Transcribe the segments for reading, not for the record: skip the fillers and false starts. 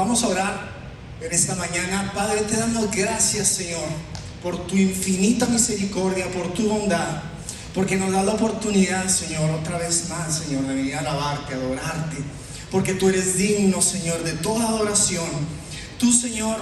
Vamos a orar en esta mañana. Padre, te damos gracias, Señor, por tu infinita misericordia, por tu bondad, porque nos da la oportunidad, Señor, otra vez más, Señor, de venir a alabarte, a adorarte, porque tú eres digno, Señor, de toda adoración. Tú, Señor,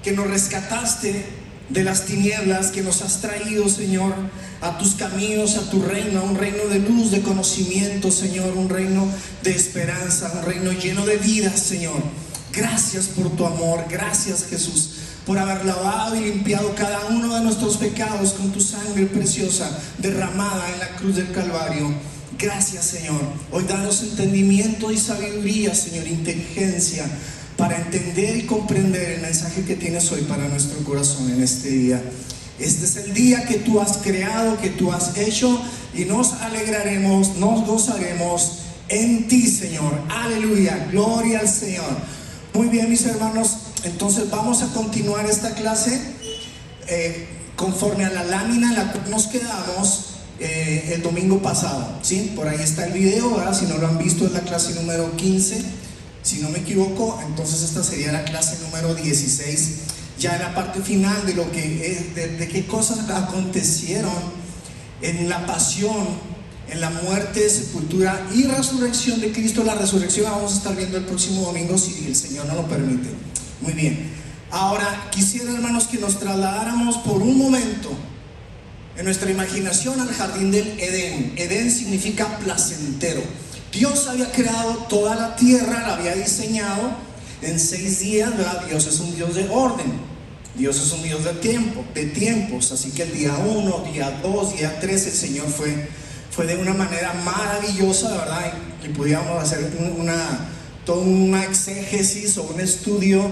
que nos rescataste de las tinieblas, que nos has traído, Señor, a tus caminos, a tu reino, a un reino de luz, de conocimiento, Señor, un reino de esperanza, un reino lleno de vida, Señor. Gracias por tu amor, gracias, Jesús, por haber lavado y limpiado cada uno de nuestros pecados con tu sangre preciosa derramada en la cruz del Calvario. Gracias, Señor. Hoy danos entendimiento y sabiduría, Señor, inteligencia, para entender y comprender el mensaje que tienes hoy para nuestro corazón en este día. Este es el día que tú has creado, que tú has hecho, y nos alegraremos, nos gozaremos en ti, Señor. Aleluya, gloria al Señor. Muy bien, mis hermanos, entonces vamos a continuar esta clase conforme a la lámina en la cual nos quedamos el domingo pasado, ¿sí? Por ahí está el video, ¿verdad? Si no lo han visto, es la clase número 15, si no me equivoco. Entonces esta sería la clase número 16, ya en la parte final de lo que de qué cosas acontecieron en la pasión, en la muerte, sepultura y resurrección de Cristo. La resurrección la vamos a estar viendo el próximo domingo, si el Señor nos lo permite. Muy bien. Ahora quisiera, hermanos, que nos trasladáramos por un momento en nuestra imaginación al jardín del Edén. Edén significa placentero. Dios había creado toda la tierra, la había diseñado en 6 días, ¿verdad? Dios es un Dios de orden. Dios es un Dios de tiempos. Así que el día 1, día 2, día 3, el Señor fue de una manera maravillosa, ¿verdad? Y pudiéramos hacer toda una exégesis o un estudio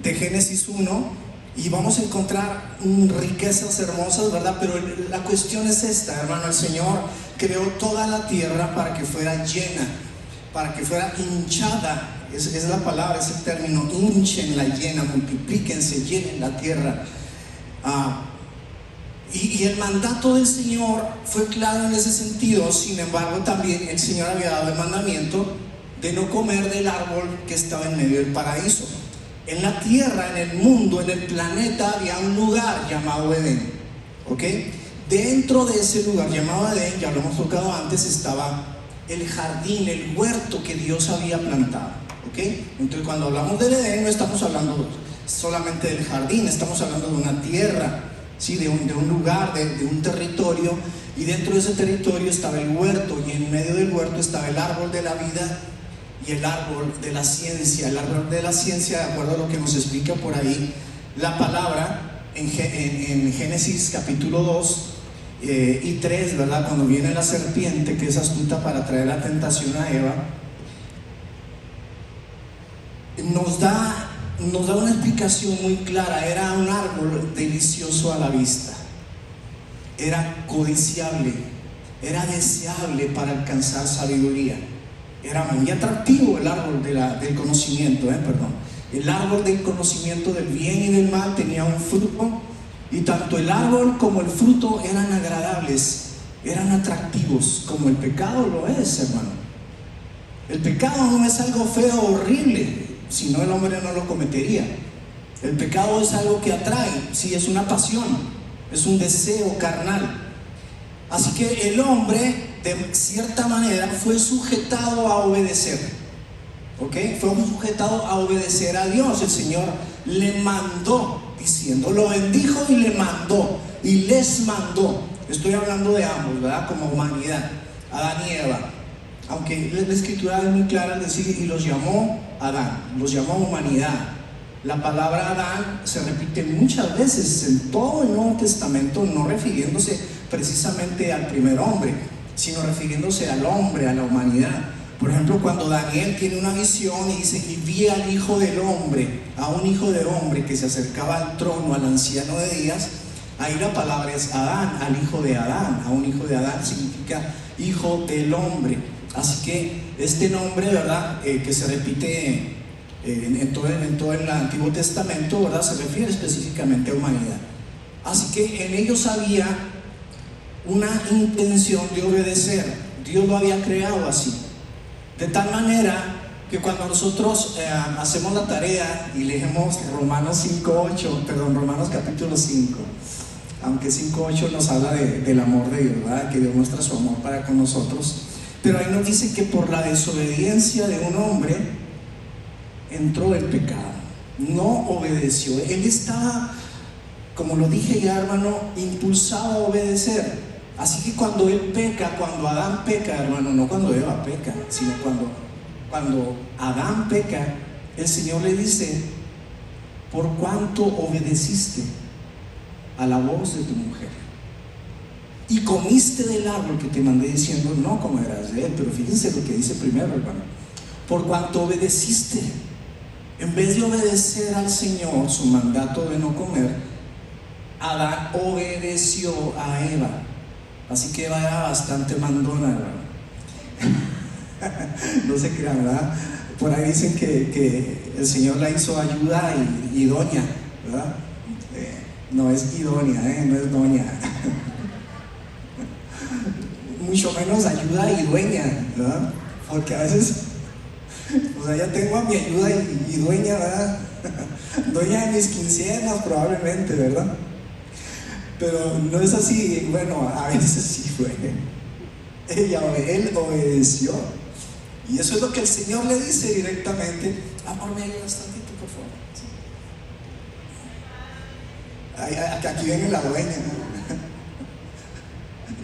de Génesis 1, y vamos a encontrar riquezas hermosas, ¿verdad? Pero la cuestión es esta, hermano. El Señor creó toda la tierra para que fuera llena, para que fuera hinchada. Es la palabra, es el término: hinchenla, llena, multiplíquense, llenen la tierra. Y el mandato del Señor fue claro en ese sentido. Sin embargo, también el Señor había dado el mandamiento de no comer del árbol que estaba en medio del paraíso. En la tierra, en el mundo, en el planeta, había un lugar llamado Edén, ¿ok? Dentro de ese lugar llamado Edén, ya lo hemos tocado antes, estaba el jardín, el huerto que Dios había plantado, ¿ok? Entonces, cuando hablamos del Edén, no estamos hablando solamente del jardín, estamos hablando de una tierra, ¿sí? de un lugar, de un territorio, y dentro de ese territorio estaba el huerto, y en medio del huerto estaba el árbol de la vida y el árbol de la ciencia. El árbol de la ciencia, de acuerdo a lo que nos explica por ahí la palabra en Génesis capítulo 2 y 3, ¿verdad? Cuando viene la serpiente, que es astuta para traer la tentación a Eva, nos da una explicación muy clara. Era un árbol delicioso a la vista, era codiciable, era deseable para alcanzar sabiduría. Era muy atractivo el árbol del conocimiento, el árbol del conocimiento del bien y del mal tenía un fruto, y tanto el árbol como el fruto eran agradables, eran atractivos, como el pecado lo es, hermano. El pecado no es algo feo o horrible, si no el hombre no lo cometería. El pecado es algo que atrae, sí, es una pasión, es un deseo carnal. Así que el hombre, de cierta manera, fue sujetado a obedecer, ¿ok? Fue sujetado a obedecer a Dios. El Señor le mandó, diciendo, lo bendijo y le mandó, y les mandó. Estoy hablando de ambos, ¿verdad? Como humanidad, Adán y Eva. Aunque la Escritura es muy clara al decir, y los llamó Adán, los llamó humanidad. La palabra Adán se repite muchas veces en todo el Nuevo Testamento, no refiriéndose precisamente al primer hombre, sino refiriéndose al hombre, a la humanidad. Por ejemplo, cuando Daniel tiene una visión y dice: y vi al hijo del hombre, a un hijo de hombre que se acercaba al trono, al anciano de días, ahí la palabra es Adán, al hijo de Adán. A un hijo de Adán significa hijo del hombre. Así que este nombre, ¿verdad? Que se repite en todo el Antiguo Testamento, ¿verdad? Se refiere específicamente a humanidad. Así que en ellos había una intención de obedecer. Dios lo había creado así, de tal manera que cuando nosotros hacemos la tarea y leemos Romanos capítulo 5, aunque 5:8 nos habla del amor de Dios, ¿verdad? Que Dios muestra su amor para con nosotros, pero ahí nos dice que por la desobediencia de un hombre entró el pecado, no obedeció. Él estaba, como lo dije ya, hermano, impulsado a obedecer. Así que cuando él peca, cuando Adán peca, hermano, no cuando Eva peca, sino cuando Adán peca, el Señor le dice: por cuánto obedeciste a la voz de tu mujer y comiste del árbol que te mandé diciendo no comerás de él. Pero fíjense lo que dice primero, hermano: por cuanto obedeciste. En vez de obedecer al Señor su mandato de no comer, Adán obedeció a Eva. Así que Eva era bastante mandona, hermano. No se crean, ¿verdad? Por ahí dicen que el Señor la hizo ayuda y doña, ¿verdad? No es idónea, no es doña. Mucho menos ayuda y dueña, ¿verdad? Porque a veces, o sea, ya tengo a mi ayuda y dueña, ¿verdad? Dueña de mis quincenas probablemente, ¿verdad? Pero no es así. Bueno, a veces sí fue. Él obedeció. Y eso es lo que el Señor le dice directamente: amor, me ayudas tantito, por favor. Aquí viene la dueña.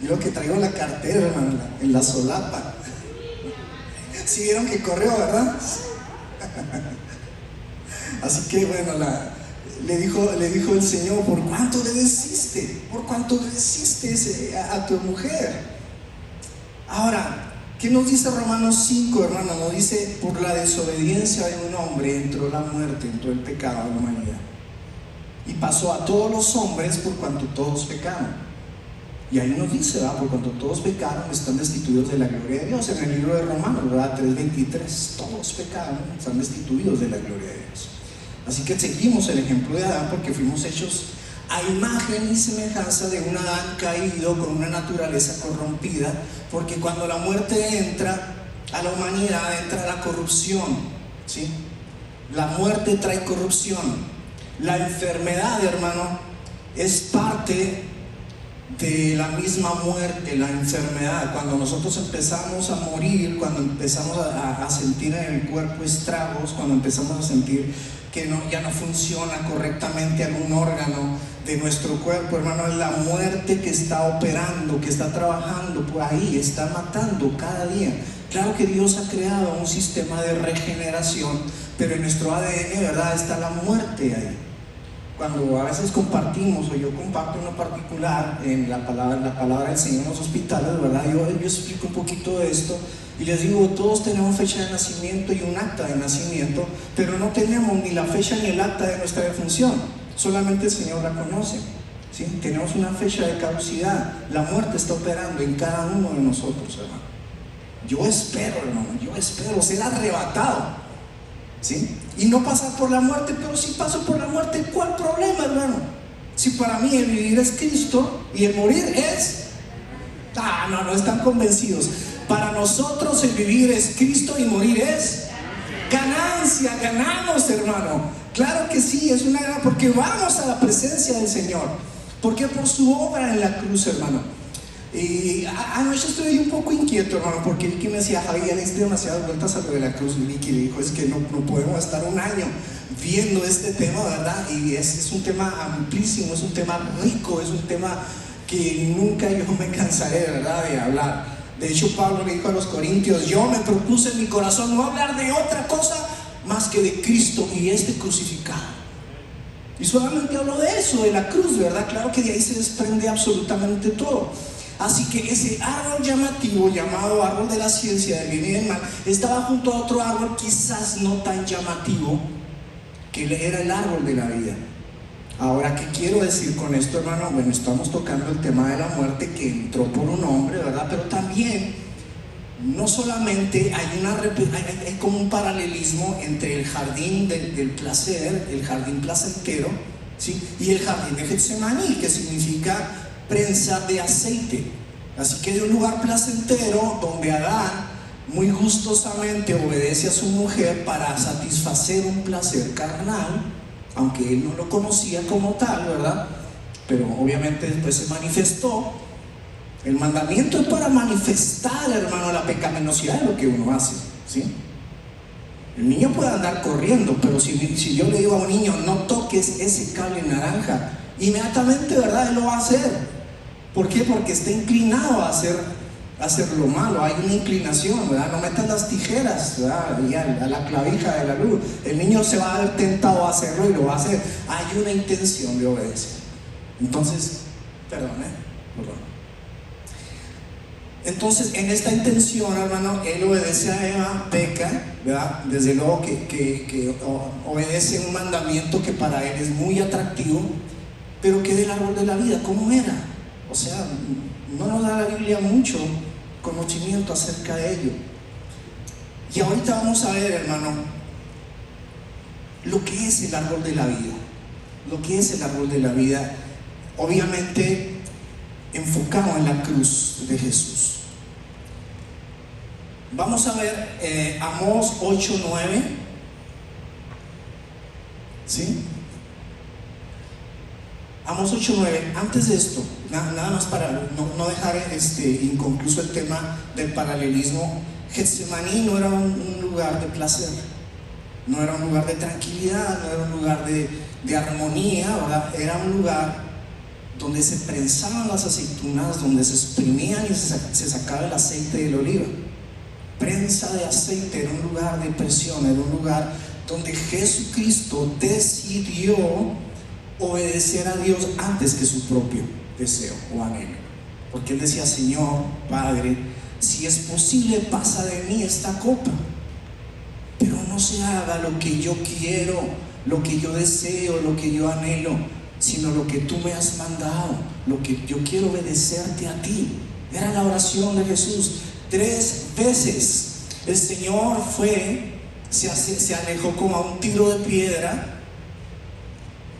Yo que traigo la cartera, hermano, en la solapa. ¿Sí vieron que corrió, verdad? Así que bueno, le dijo el Señor: ¿por cuánto obedeciste? ¿Por cuánto obedeciste a tu mujer? Ahora, ¿qué nos dice Romanos 5, hermano? Nos dice: por la desobediencia de un hombre entró la muerte, entró el pecado a la humanidad. Y pasó a todos los hombres por cuanto todos pecaron. Y ahí nos dice, ¿verdad? Por cuanto todos pecaron, están destituidos de la gloria de Dios. En el libro de Romanos, ¿verdad? 3:23, todos pecaron, están destituidos de la gloria de Dios. Así que seguimos el ejemplo de Adán, porque fuimos hechos a imagen y semejanza de un Adán caído con una naturaleza corrompida, porque cuando la muerte entra a la humanidad, entra la corrupción, ¿sí? La muerte trae corrupción. La enfermedad, hermano, es parte de la misma muerte, la enfermedad. Cuando nosotros empezamos a morir, cuando empezamos a sentir en el cuerpo estragos, cuando empezamos a sentir que ya no funciona correctamente algún órgano de nuestro cuerpo, hermano, es la muerte que está operando, que está trabajando por ahí, está matando cada día. Claro que Dios ha creado un sistema de regeneración, pero en nuestro ADN, ¿verdad?, está la muerte ahí. Cuando a veces compartimos, o yo comparto en lo particular en la palabra del Señor en los hospitales, ¿verdad? Yo explico un poquito de esto y les digo: todos tenemos fecha de nacimiento y un acta de nacimiento, pero no tenemos ni la fecha ni el acta de nuestra defunción. Solamente el Señor la conoce, ¿sí? Tenemos una fecha de caducidad. La muerte está operando en cada uno de nosotros, hermano. Yo espero, hermano, ser arrebatado, ¿sí? Y no pasar por la muerte. Pero si paso por la muerte, ¿cuál problema, hermano? Si para mí el vivir es Cristo y el morir es... no están convencidos. Para nosotros el vivir es Cristo y morir es ganancia. Ganamos, hermano. Claro que sí, es una gran... porque vamos a la presencia del Señor. Porque por su obra en la cruz, hermano. Y anoche estuve un poco inquieto, hermano, porque Vicky me decía: Javi, ya le diste demasiadas vueltas a lo de la cruz. Y Vicky le dijo: es que no podemos estar un año viendo este tema, ¿verdad? Y es un tema amplísimo, es un tema rico, es un tema que nunca yo me cansaré, ¿verdad?, de hablar. De hecho, Pablo le dijo a los corintios: yo me propuse en mi corazón no hablar de otra cosa más que de Cristo y este crucificado. Y solamente hablo de eso, de la cruz, ¿verdad? Claro que de ahí se desprende absolutamente todo. Así que ese árbol llamativo, llamado árbol de la ciencia del bien y del mal, estaba junto a otro árbol quizás no tan llamativo, que era el árbol de la vida. Ahora, ¿qué quiero decir con esto, hermano? Bueno, estamos tocando el tema de la muerte, que entró por un hombre, ¿verdad? Pero también, no solamente hay como un paralelismo entre el jardín del placer, el jardín placentero, ¿sí?, y el jardín de Getsemaní, que significa prensa de aceite. Así que de un lugar placentero donde Adán muy gustosamente obedece a su mujer para satisfacer un placer carnal, aunque él no lo conocía como tal, ¿verdad? Pero obviamente después se manifestó. El mandamiento es para manifestar, hermano, la pecaminosidad de lo que uno hace, ¿sí? El niño puede andar corriendo, pero si yo le digo a un niño, no toques ese cable naranja, inmediatamente, ¿verdad?, él lo va a hacer. ¿Por qué? Porque está inclinado a hacer lo malo. Hay una inclinación, ¿verdad? No metas las tijeras, ¿verdad?, y a la clavija de la luz. El niño se va a ver tentado a hacerlo y lo va a hacer. Hay una intención de obedecer. Entonces, perdón. Entonces, en esta intención, hermano, él obedece a Eva, peca, ¿verdad? Desde luego que obedece un mandamiento que para él es muy atractivo, pero que del árbol de la vida, ¿cómo era? O sea, no nos da la Biblia mucho conocimiento acerca de ello. Y ahorita vamos a ver, hermano, lo que es el árbol de la vida. Lo que es el árbol de la vida, obviamente enfocado en la cruz de Jesús. Vamos a ver Amós 8:9. ¿Sí? Amós 8:9. Antes de esto, nada más para no dejar inconcluso el tema del paralelismo. Getsemaní no era un lugar de placer, no era un lugar de tranquilidad, no era un lugar de armonía, ¿verdad? Era un lugar donde se prensaban las aceitunas, donde se exprimían y se sacaba el aceite del oliva. Prensa de aceite, era un lugar de presión, era un lugar donde Jesucristo decidió obedecer a Dios antes que su propio deseo o anhelo, porque él decía: Señor, Padre, si es posible, pasa de mí esta copa, pero no se haga lo que yo quiero, lo que yo deseo, lo que yo anhelo, sino lo que tú me has mandado, lo que yo quiero obedecerte a ti. Era la oración de Jesús. 3 veces el Señor se alejó como a un tiro de piedra,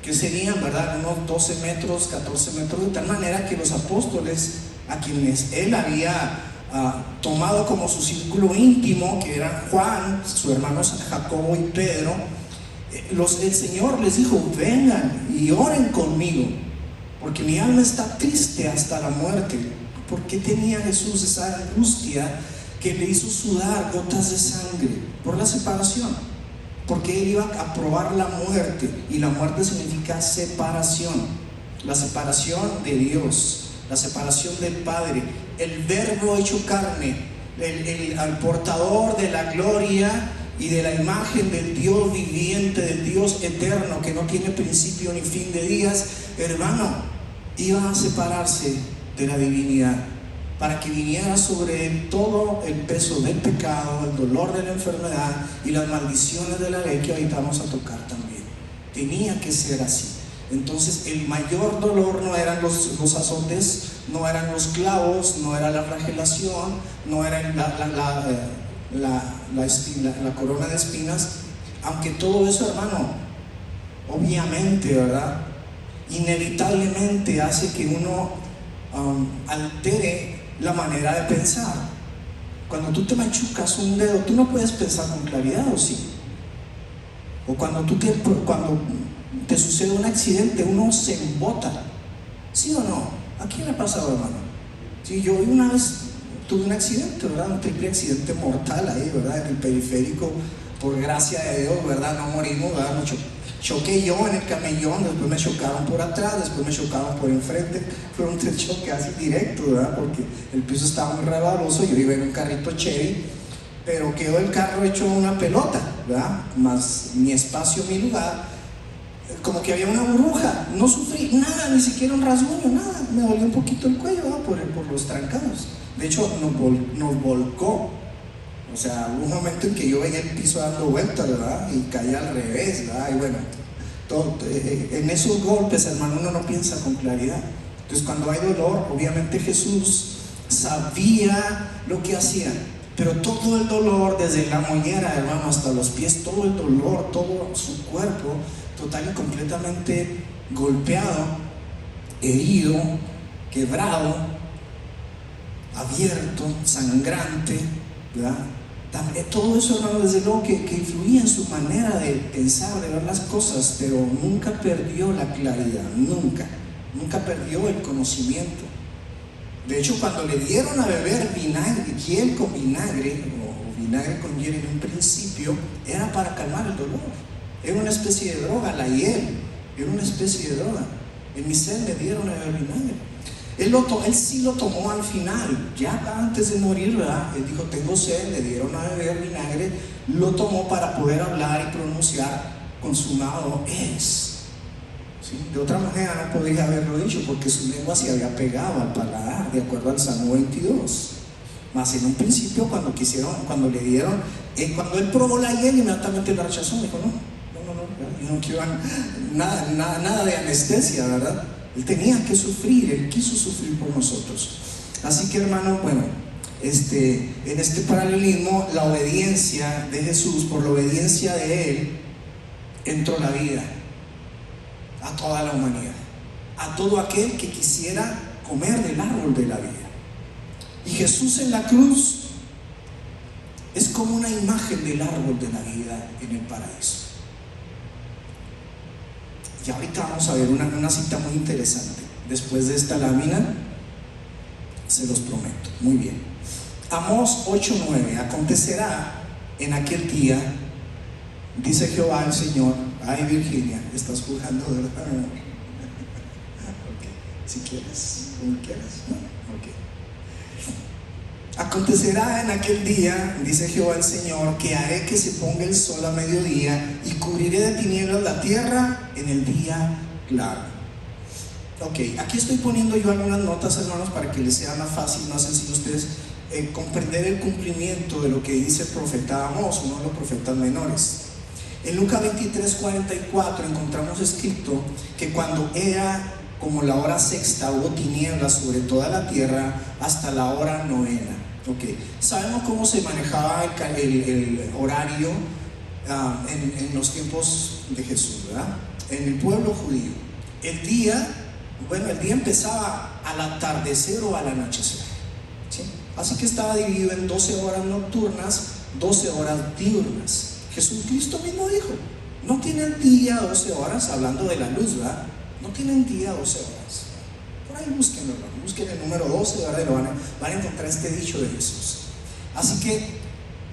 que serían, ¿verdad?, unos 12 metros, 14 metros, de tal manera que los apóstoles, a quienes él había tomado como su círculo íntimo, que eran Juan, sus hermanos Jacobo y Pedro, el Señor les dijo: vengan y oren conmigo, porque mi alma está triste hasta la muerte. ¿Por qué tenía Jesús esa angustia que le hizo sudar gotas de sangre? Por la separación, porque él iba a probar la muerte, y la muerte significa separación, la separación de Dios, la separación del Padre, el Verbo hecho carne, el portador de la gloria y de la imagen del Dios viviente, del Dios eterno que no tiene principio ni fin de días, hermano, iba a separarse de la divinidad, para que viniera sobre él todo el peso del pecado, el dolor de la enfermedad y las maldiciones de la ley, que ahorita vamos a tocar también. Tenía que ser así. Entonces el mayor dolor no eran los azotes, no eran los clavos, no era la flagelación, no era la corona de espinas, aunque todo eso, hermano, obviamente, ¿verdad?, inevitablemente hace que uno altere la manera de pensar. Cuando tú te machucas un dedo, tú no puedes pensar con claridad, ¿o sí? O cuando te sucede un accidente, uno se embota, ¿sí o no? ¿A quién le ha pasado, hermano? Sí, yo una vez tuve un accidente, ¿verdad? Un triple accidente mortal ahí, ¿verdad? En el periférico, por gracia de Dios, ¿verdad? No morimos, ¿verdad? Choqué yo en el camellón, después me chocaron por atrás, después me chocaron por enfrente. Fueron 3 choques así directos, ¿verdad? Porque el piso estaba muy resbaloso. Yo iba en un carrito Chevy, pero quedó el carro hecho una pelota, ¿verdad? Más mi espacio, mi lugar, como que había una burbuja. No sufrí nada, ni siquiera un rasguño, nada. Me dolió un poquito el cuello, ¿verdad? Por los trancados. De hecho, nos volcó. O sea, hubo un momento en que yo veía el piso dando vueltas, ¿verdad? Y caía al revés, ¿verdad? Y bueno, en esos golpes, hermano, uno no piensa con claridad. Entonces, cuando hay dolor, obviamente Jesús sabía lo que hacía, pero todo el dolor, desde la mollera, hermano, hasta los pies, todo el dolor, todo su cuerpo, total y completamente golpeado, herido, quebrado, abierto, sangrante, ¿verdad? Todo eso, hermano, desde luego que influía en su manera de pensar, de ver las cosas, pero nunca perdió la claridad, nunca perdió el conocimiento. De hecho, cuando le dieron a beber vinagre, hiel con vinagre, o vinagre con hiel en un principio, era para calmar el dolor. Era una especie de droga, la hiel, era una especie de droga. En mi sed le dieron a beber vinagre. Él sí lo tomó al final, ya antes de morir, ¿verdad? Él dijo, tengo sed, le dieron a beber vinagre, lo tomó para poder hablar y pronunciar, consumado es. ¿Sí? De otra manera no podría haberlo dicho, porque su lengua se había pegado al paladar, de acuerdo al Salmo 22. Mas en un principio, cuando le dieron, cuando él probó la hiel, inmediatamente la rechazó, dijo, no, yo no quiero nada de anestesia, ¿verdad? Él tenía que sufrir, Él quiso sufrir por nosotros. Así que, hermano, bueno, en este paralelismo, la obediencia de Jesús, por la obediencia de Él, entró la vida a toda la humanidad, a todo aquel que quisiera comer del árbol de la vida. Y Jesús en la cruz es como una imagen del árbol de la vida en el paraíso. Y ahorita vamos a ver una cita muy interesante. Después de esta lámina, se los prometo. Muy bien. Amós 8:9. Acontecerá en aquel día, dice Jehová el Señor. Ay, Virginia, estás jugando, ¿verdad? Okay. Si quieres, como quieras, ¿no? Okay. Acontecerá en aquel día, dice Jehová el Señor, que haré que se ponga el sol a mediodía y cubriré de tinieblas la tierra en el día claro. Ok, aquí estoy poniendo yo algunas notas, hermanos, para que les sea más fácil, más sencillo a ustedes comprender el cumplimiento de lo que dice el profeta Amós, uno de los profetas menores. En Lucas 23:44 encontramos escrito que cuando era como la hora sexta hubo tinieblas sobre toda la tierra hasta la hora novena. Okay. Sabemos cómo se manejaba el horario en los tiempos de Jesús, ¿verdad? En el pueblo judío. El día empezaba al atardecer o al anochecer, ¿sí? Así que estaba dividido en 12 horas nocturnas, 12 horas diurnas. Jesucristo mismo dijo, no tienen día 12 horas, hablando de la luz, ¿verdad? No tienen día 12 horas. Por ahí búsquenlo, busquen el número 12, ¿verdad? Y van a encontrar este dicho de Jesús. Así que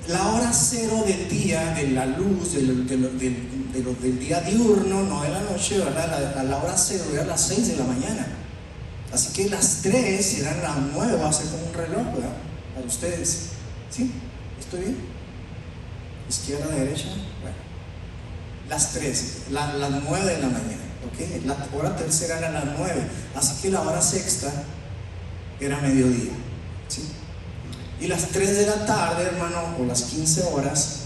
la hora cero del día, de la luz, del día diurno, no de la noche, ¿verdad? La hora cero era las 6 de la mañana. Así que las 3 eran las 9, va a ser como un reloj, ¿verdad? Para ustedes. ¿Sí? ¿Estoy bien? Izquierda, derecha. Bueno, las 3, las 9 de la mañana. Okay. La hora tercera era las 9, así que la hora sexta era mediodía, ¿sí? Y las 3 de la tarde, hermano, o las 15 horas,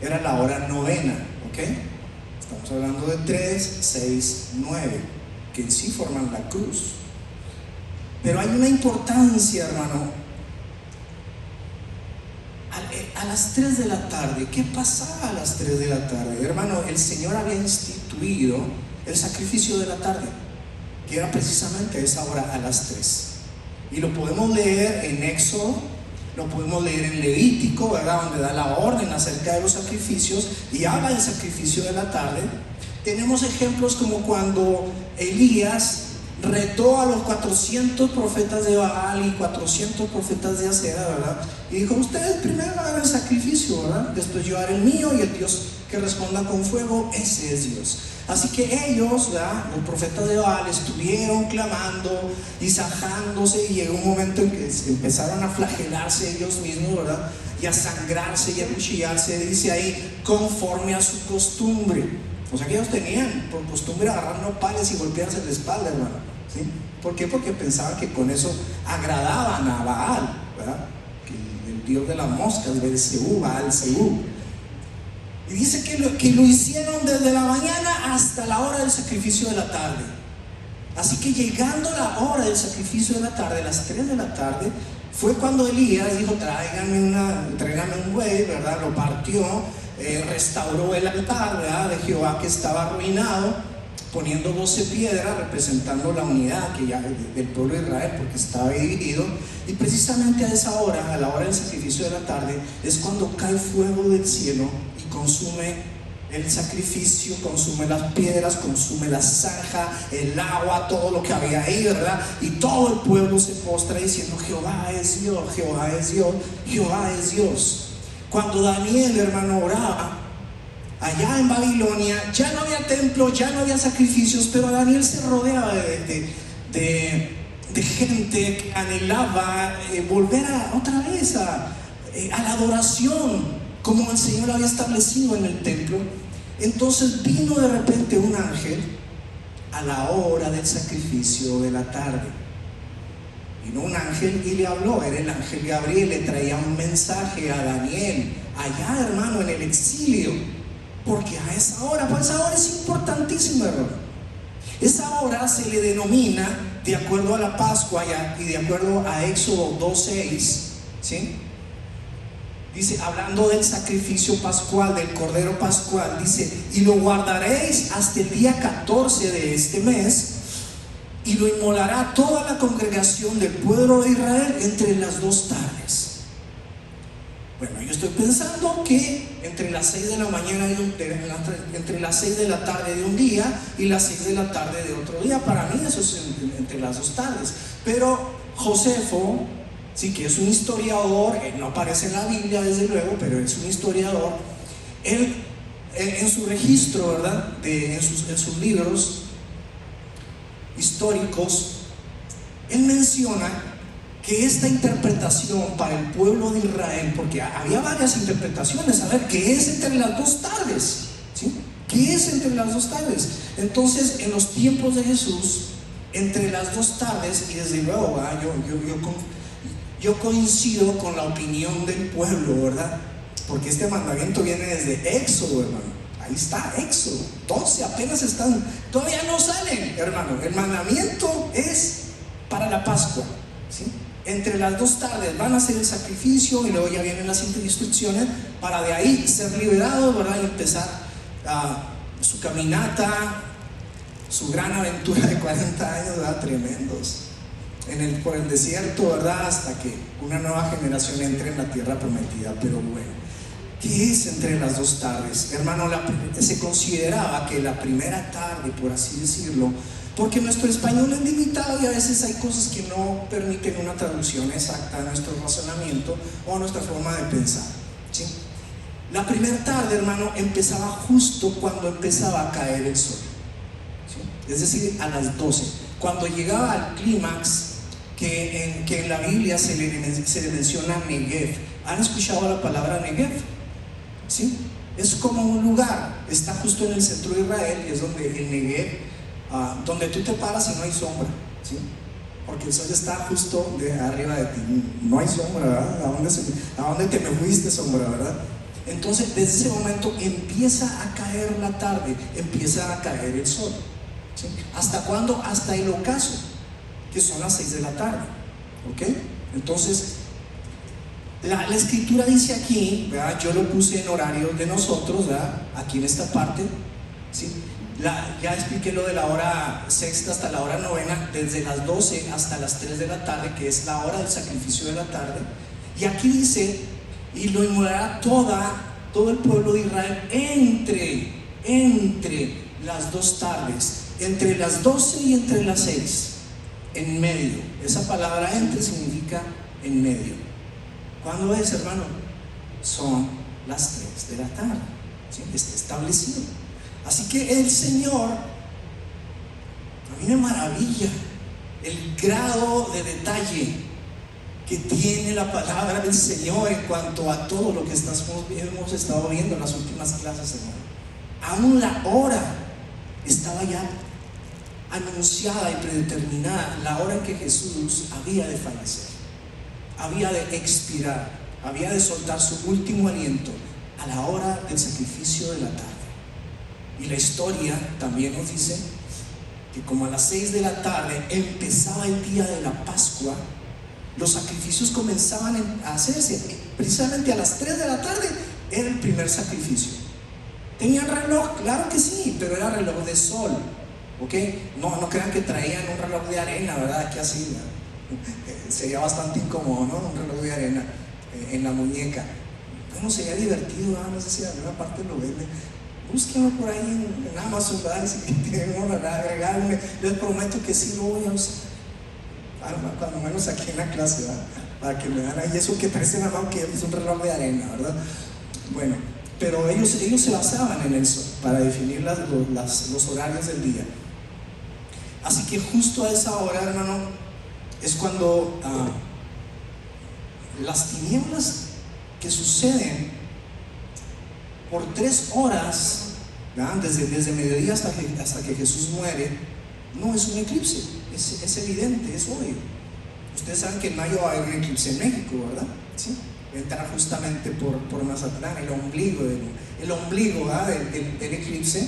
era la hora novena, ¿ok? Estamos hablando de 3, 6, 9, que en sí forman la cruz. Pero hay una importancia, hermano. A las 3 de la tarde, ¿qué pasaba a las 3 de la tarde? Hermano, el Señor había instituido el sacrificio de la tarde, que era precisamente a esa hora, a las 3. Y lo podemos leer en Éxodo, lo podemos leer en Levítico, ¿verdad? Donde da la orden acerca de los sacrificios y habla del sacrificio de la tarde. Tenemos ejemplos como cuando Elías retó a los 400 profetas de Baal y 400 profetas de Acera, ¿verdad? Y dijo, ustedes primero hagan el sacrificio, ¿verdad? Después yo haré el mío, y el Dios que responda con fuego, ese es Dios. Así que ellos, ¿verdad? Los profetas de Baal, estuvieron clamando y sajándose, y llegó un momento en que empezaron a flagelarse ellos mismos, ¿verdad? Y a sangrarse y a cuchillarse, dice ahí, conforme a su costumbre. O sea que ellos tenían por costumbre agarrar nopales y golpearse en la espalda, hermano, ¿sí? ¿Por qué? Porque pensaban que con eso agradaban a Baal, ¿verdad? Que el dios de las moscas, Belzebú, Baal-Zebú. Y dice que lo hicieron desde la mañana hasta la hora del sacrificio de la tarde. Así que llegando la hora del sacrificio de la tarde, las 3 de la tarde, fue cuando Elías dijo, tráigame un buey, ¿verdad? Lo partió, restauró el altar, ¿verdad? De Jehová, que estaba arruinado poniendo 12 piedras representando la unidad que ya del pueblo de Israel, porque estaba dividido. Y precisamente a esa hora, a la hora del sacrificio de la tarde, es cuando cae fuego del cielo y consume el sacrificio, consume las piedras, consume la zanja, el agua, todo lo que había ahí, ¿verdad? Y todo el pueblo se postra diciendo: Jehová es Dios, Jehová es Dios, Jehová es Dios. Cuando Daniel, hermano, oraba allá en Babilonia, ya no había templo, ya no había sacrificios, pero Daniel se rodeaba de gente que anhelaba volver otra vez a la adoración como el Señor había establecido en el templo. Entonces vino de repente un ángel a la hora del sacrificio de la tarde. Vino un ángel y le habló. Era el ángel Gabriel, le traía un mensaje a Daniel allá, hermano, en el exilio, porque a esa hora, pues esa hora es importantísima, hermano. Esa hora se le denomina, de acuerdo a la Pascua y de acuerdo a Éxodo 2:6, ¿sí? Dice, hablando del sacrificio pascual, del cordero pascual, dice: y lo guardaréis hasta el día 14 de este mes, y lo inmolará toda la congregación del pueblo de Israel entre las 2 tardes. Bueno, yo estoy pensando que entre las 6 de la mañana entre las 6 de la tarde de un día y las 6 de la tarde de otro día, para mí eso es entre las 2 tardes. Pero Josefo, sí, que es un historiador, él no aparece en la Biblia desde luego, pero es un historiador. Él en su registro, ¿verdad? En sus libros históricos, él menciona que esta interpretación para el pueblo de Israel, porque había varias interpretaciones, a ver, ¿qué es entre las 2 tardes? ¿Sí? ¿Qué es entre las 2 tardes? Entonces, en los tiempos de Jesús, entre las 2 tardes, y desde luego, ¿verdad? Yo coincido con la opinión del pueblo, ¿verdad? Porque este mandamiento viene desde Éxodo, hermano. Ahí está, Éxodo 12, apenas están, todavía no salen, hermano. El mandamiento es para la Pascua, ¿sí? Entre las 2 tardes van a hacer el sacrificio y luego ya vienen las instrucciones para de ahí ser liberados, ¿verdad? Y empezar su caminata, su gran aventura de 40 años, ¿verdad? Tremendos. Por el desierto, ¿verdad? Hasta que una nueva generación entre en la tierra prometida. Pero bueno, ¿qué es entre las 2 tardes? Hermano, se consideraba que la primera tarde, por así decirlo, porque nuestro español es limitado y a veces hay cosas que no permiten una traducción exacta a nuestro razonamiento o a nuestra forma de pensar, ¿sí? La primera tarde, hermano, empezaba justo cuando empezaba a caer el sol, ¿sí? Es decir, a las 12. Cuando llegaba al clímax, que en la Biblia se le menciona Negev. ¿Han escuchado la palabra Negev? ¿Sí? Es como un lugar, está justo en el centro de Israel, y es donde el Negev, donde tú te paras y no hay sombra, ¿sí? Porque el sol está justo arriba de ti, no hay sombra, ¿verdad? ¿A dónde te me fuiste, sombra, verdad? Entonces, desde ese momento empieza a caer la tarde, empieza a caer el sol, ¿sí? ¿Hasta cuándo? Hasta el ocaso, que son las 6 de la tarde, ¿ok? Entonces, la escritura dice aquí, ¿verdad? Yo lo puse en horario de nosotros, ¿verdad? Aquí en esta parte, ¿sí? Ya expliqué lo de la hora sexta hasta la hora novena, desde las 12 hasta las 3 de la tarde, que es la hora del sacrificio de la tarde. Y aquí dice: y lo inmolará todo el pueblo de Israel entre las 2 tardes, entre las 12 y entre las 6, en medio. Esa palabra entre significa en medio. ¿Cuándo es, hermano? Son las 3 de la tarde, ¿sí? Está establecido. Así que el Señor, a mí me maravilla el grado de detalle que tiene la palabra del Señor en cuanto a todo lo que hemos estado viendo en las últimas clases, hermano. Aún la hora estaba ya anunciada y predeterminada, la hora en que Jesús había de fallecer, había de expirar, había de soltar su último aliento a la hora del sacrificio de la tarde. Y la historia también nos dice que como a las 6 de la tarde empezaba el día de la Pascua, los sacrificios comenzaban a hacerse. Precisamente a las 3 de la tarde era el primer sacrificio. ¿Tenían reloj? Claro que sí, pero era reloj de sol. ¿ok? No crean que traían un reloj de arena, ¿verdad? Que así, sería bastante incómodo, ¿no? Un reloj de arena en la muñeca. Bueno, sería divertido, no sé si en alguna parte lo venden. Búsquenlo por ahí en Amazon, ¿verdad? Si tienen uno, regálenme. Les prometo que sí lo voy a usar. Cuando menos aquí en la clase, ¿verdad? Para que me dan ahí eso que parece nada más que es un reloj de arena, ¿verdad? Bueno, pero ellos se basaban en eso para definir los horarios del día. Así que justo a esa hora, hermano, es cuando las tinieblas que suceden por 3 horas, ¿verdad? Desde mediodía hasta que Jesús muere, no es un eclipse, es evidente, es obvio. Ustedes saben que en mayo va a haber un eclipse en México, ¿verdad? ¿Sí? Entra justamente por Mazatlán, el ombligo ¿verdad? del eclipse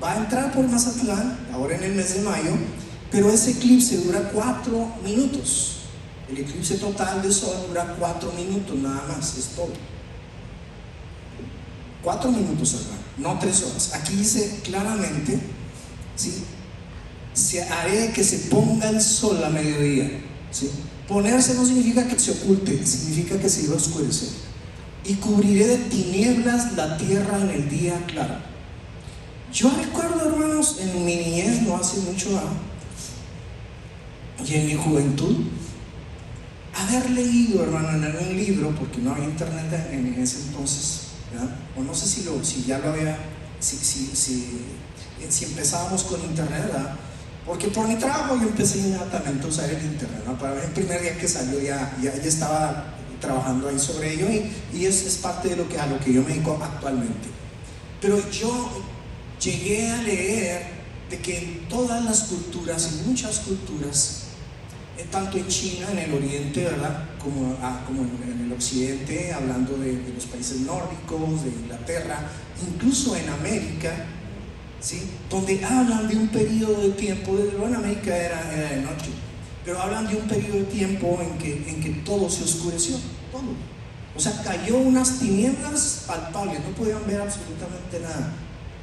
va a entrar por Mazatlán ahora en el mes de mayo, pero ese eclipse dura 4 minutos. El eclipse total de sol dura 4 minutos nada más, es todo. 4 minutos, hermano, no 3 horas. Aquí dice claramente, ¿sí? Se haré que se ponga el sol a mediodía, ¿sí? Ponerse no significa que se oculte, significa que se iba a oscurecer. Y cubriré de tinieblas la tierra en el día claro. Yo recuerdo, hermanos, en mi niñez, no hace mucho, y en mi juventud, haber leído, hermano, en algún libro, porque no había internet en ese entonces, ¿verdad? O no sé si ya lo había, si empezábamos con internet, ¿verdad? Porque por mi trabajo yo empecé inmediatamente a usar el internet, ¿no? Para mí el primer día que salió ya estaba trabajando ahí sobre ello, y es parte de a lo que yo me dedico actualmente. Pero yo llegué a leer de que en todas las culturas, en muchas culturas, tanto en China, en el oriente, ¿verdad? Como en el occidente, hablando de los países nórdicos, de Inglaterra, incluso en América, ¿sí? Donde hablan de un periodo de tiempo, en América era de noche, pero hablan de un periodo de tiempo en que todo se oscureció, todo. O sea, cayó unas tinieblas palpables, no podían ver absolutamente nada.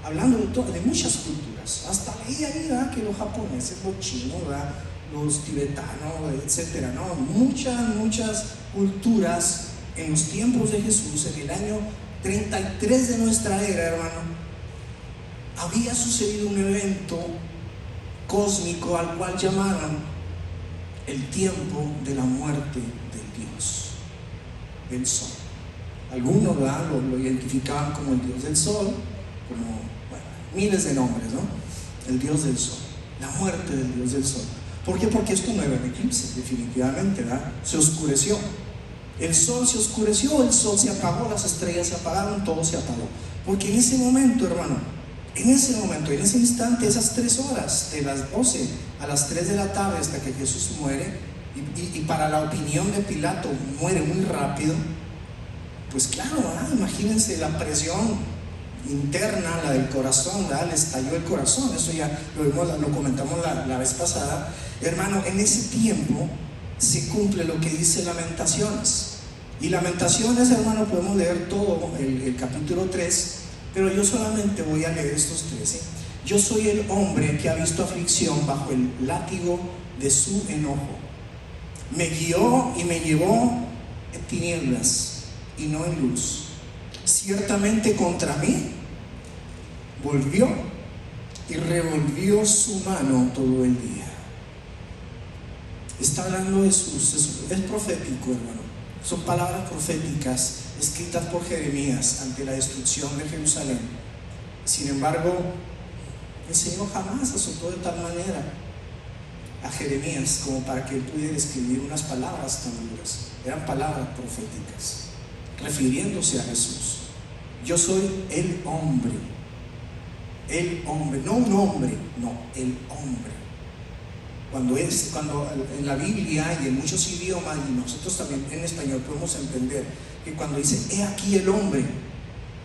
Hablando de muchas culturas, hasta leí ahí, ¿verdad? Que los japoneses, los chinos, ¿verdad? Los tibetanos, etcétera, ¿no? Muchas culturas en los tiempos de Jesús, en el año 33 de nuestra era, hermano, había sucedido un evento cósmico al cual llamaron el tiempo de la muerte del Dios, del sol. Algunos, ¿verdad? Lo identificaban como el Dios del sol, como, bueno, miles de nombres, ¿no? El Dios del sol, la muerte del Dios del sol. ¿Por qué? Porque esto no era un eclipse, definitivamente, ¿verdad? Se oscureció. El sol se oscureció, el sol se apagó, las estrellas se apagaron, todo se apagó. Porque en ese momento, hermano, en ese instante, esas 3 horas, de las 12 a las 3 de la tarde hasta que Jesús muere, y para la opinión de Pilato muere muy rápido, pues claro, ¿verdad? Imagínense la presión interna, la del corazón, ¿verdad? Le estalló el corazón. Eso ya lo comentamos la vez pasada, hermano. En ese tiempo se cumple lo que dice Lamentaciones, y Lamentaciones, hermano, podemos leer todo el capítulo 3, pero yo solamente voy a leer estos 3, ¿sí? Yo soy el hombre que ha visto aflicción bajo el látigo de su enojo. Me guió y me llevó en tinieblas y no en luz. Ciertamente contra mí volvió y revolvió su mano todo el día. Está hablando Jesús, es profético, hermano. Son palabras proféticas escritas por Jeremías ante la destrucción de Jerusalén. Sin embargo, el Señor jamás azotó de tal manera a Jeremías como para que él pudiera escribir unas palabras tan duras. Eran palabras proféticas, refiriéndose a Jesús. Yo soy el hombre, no un hombre, no, el hombre. Cuando en la Biblia y en muchos idiomas, y nosotros también en español podemos entender que cuando dice he aquí el hombre,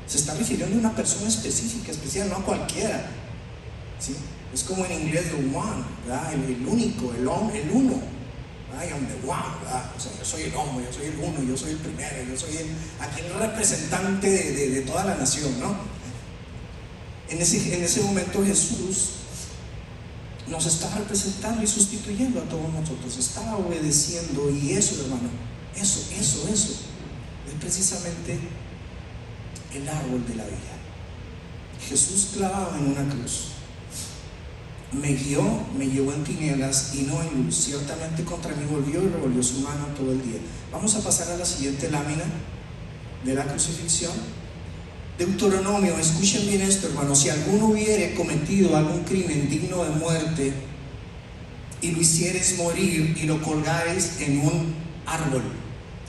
se está refiriendo a una persona específica, especial, no a cualquiera, ¿sí? Es como en inglés the one, ¿verdad? El único, el hombre, el uno. I am the one, ¿verdad? O sea, yo soy el hombre, yo soy el uno, yo soy el primero, yo soy aquí el representante de toda la nación, ¿no? En ese momento Jesús nos está representando y sustituyendo a todos nosotros, está obedeciendo. Y eso, hermano, eso es precisamente el árbol de la vida. Jesús clavado en una cruz me guió, me llevó en tinieblas y no en luz. Ciertamente contra mí volvió y revolvió su mano todo el día. Vamos a pasar a la siguiente lámina de la crucifixión. Deuteronomio, escuchen bien esto, hermanos: si alguno hubiere cometido algún crimen digno de muerte y lo hicieres morir y lo colgares en un árbol.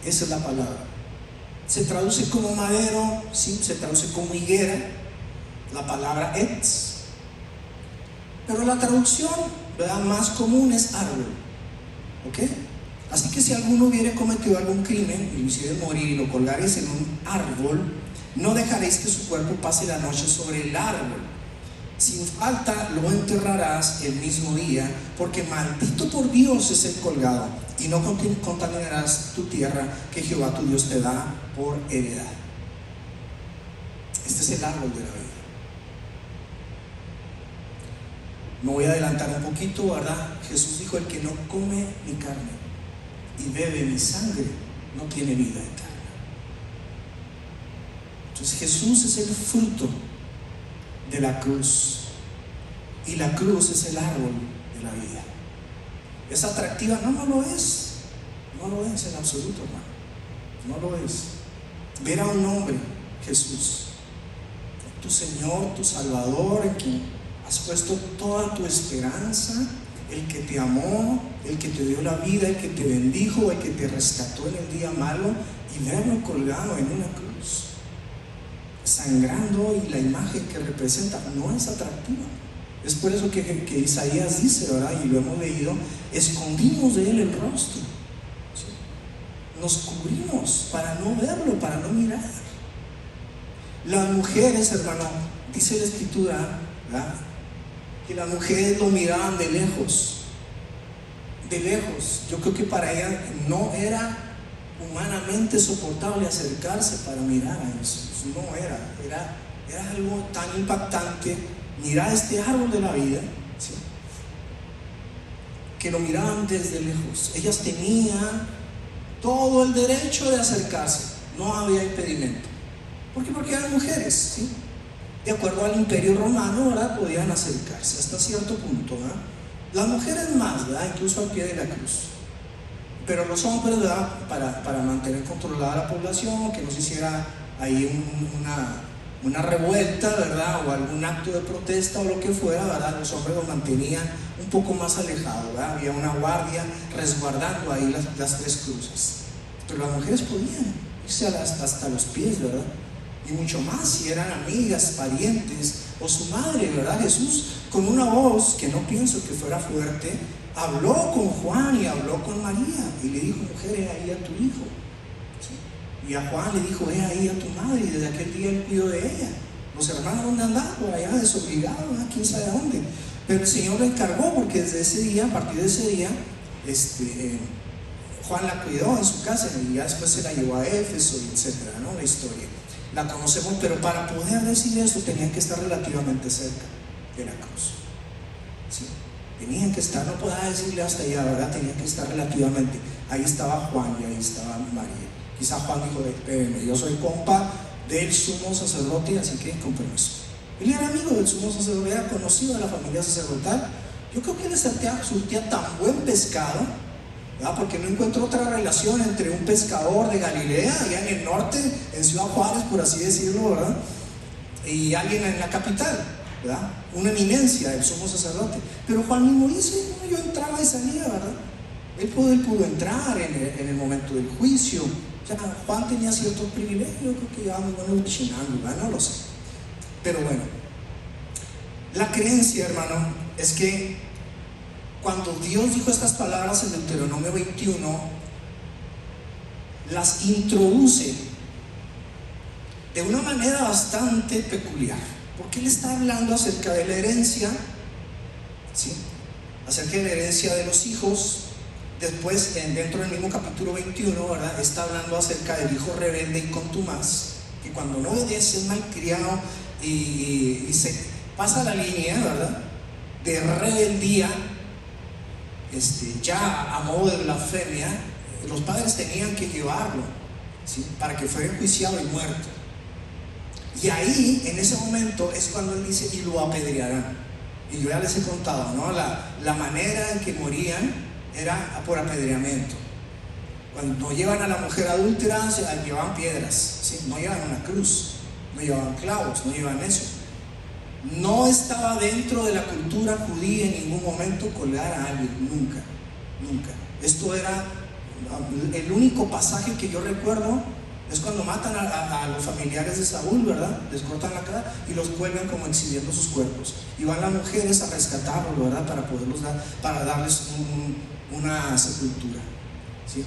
Esa es la palabra. Se traduce como madero, ¿sí? Se traduce como higuera, la palabra etz. Pero la traducción, ¿verdad?, más común es árbol. ¿Ok? Así que si alguno hubiere cometido algún crimen y lo hicieres morir y lo colgares en un árbol, no dejaréis que su cuerpo pase la noche sobre el árbol. Sin falta lo enterrarás el mismo día, porque maldito por Dios es el colgado, y no contaminarás tu tierra que Jehová tu Dios te da por heredad. Este es el árbol de la vida. Me voy a adelantar un poquito, ¿verdad? Jesús dijo: el que no come mi carne y bebe mi sangre no tiene vida eterna. Entonces Jesús es el fruto de la cruz, y la cruz es el árbol de la vida. ¿Es atractiva? No lo es. No lo es en absoluto, hermano. No lo es. Ver a un hombre, Jesús, tu Señor, tu Salvador, en quien has puesto toda tu esperanza, el que te amó, el que te dio la vida, el que te bendijo, el que te rescató en el día malo, y verlo colgado en una cruz, sangrando, y la imagen que representa no es atractiva. Es por eso que Isaías dice, ¿verdad?, y lo hemos leído: escondimos de él el rostro. ¿Sí? Nos cubrimos para no verlo, para no mirar. Las mujeres, hermano, dice la Escritura, ¿verdad?, que las mujeres lo miraban de lejos. De lejos. Yo creo que para ellas no era humanamente soportable acercarse para mirar a Jesús. No era algo tan impactante mirar este árbol de la vida, ¿sí?, que lo miraban desde lejos. Ellas tenían todo el derecho de acercarse, no había impedimento. ¿Por qué? Porque eran mujeres, ¿sí? De acuerdo al Imperio Romano, ¿verdad?, podían acercarse hasta cierto punto, ¿verdad? Las mujeres más, ¿verdad?, incluso al pie de la cruz. Pero los hombres, ¿verdad?, para mantener controlada la población, que no se hiciera ahí una revuelta, ¿verdad?, o algún acto de protesta o lo que fuera, ¿verdad?, los hombres los mantenían un poco más alejados, ¿verdad? Había una guardia resguardando ahí las tres cruces. Pero las mujeres podían irse hasta los pies, ¿verdad? Y mucho más si eran amigas, parientes o su madre, ¿verdad? Jesús, con una voz que no pienso que fuera fuerte, habló con Juan y habló con María y le dijo: mujer, he ahí a tu hijo. ¿Sí? Y a Juan le dijo: he ahí a tu madre. Y desde aquel día él cuidó de ella. Los hermanos, ¿dónde andaban? Por allá desobligados, ¿verdad?, quién sabe dónde. Pero el Señor le encargó, porque desde ese día, a partir de ese día, Juan la cuidó en su casa, y ya después se la llevó a Éfeso, y etcétera, ¿no? La historia la conocemos, pero para poder decir eso tenían que estar relativamente cerca de la cruz. ¿Sí? Tenían que estar, no podía decirle hasta allá, ¿verdad? Tenían que estar relativamente. Ahí estaba Juan y ahí estaba María. Quizá Juan dijo: espérenme, yo soy compa del sumo sacerdote, así que con permiso. Él era amigo del sumo sacerdote, era conocido de la familia sacerdotal. Yo creo que le surtía tan buen pescado, ¿verdad?, porque no encuentro otra relación entre un pescador de Galilea, allá en el norte, en Ciudad Juárez, por así decirlo, ¿verdad?, y alguien en la capital, ¿verdad?, una eminencia del sumo sacerdote. Pero Juan mismo dice: yo entraba y salía, ¿verdad? Él pudo entrar en el momento del juicio. O sea, Juan tenía ciertos privilegios. Yo creo que íbamos chinando, ¿verdad? No lo sé. Pero bueno, la creencia, hermano, es que cuando Dios dijo estas palabras en Deuteronomio 21, las introduce de una manera bastante peculiar, porque Él está hablando acerca de la herencia, ¿sí?, acerca de la herencia de los hijos. Después, dentro del mismo capítulo 21, ¿verdad?, está hablando acerca del hijo rebelde y contumaz, que cuando no obedece es malcriado y se pasa la línea, ¿verdad? de rebeldía, ya a modo de blasfemia, los padres tenían que llevarlo, ¿sí?, para que fuera enjuiciado y muerto. Y ahí, en ese momento, es cuando él dice: y lo apedrearán. Y yo ya les he contado, ¿no? La manera en que morían era por apedreamiento. Cuando llevan a la mujer adúltera, se la llevaban piedras, ¿sí? No llevan una cruz, no llevaban clavos, no llevaban eso. No estaba dentro de la cultura judía en ningún momento colgar a alguien, nunca, nunca. Esto era el único pasaje que yo recuerdo. Es cuando matan a los familiares de Saúl, ¿verdad? Les cortan la cara y los cuelgan como exhibiendo sus cuerpos. Y van las mujeres a rescatarlos, ¿verdad? Para poderlos dar, para darles una sepultura, ¿sí?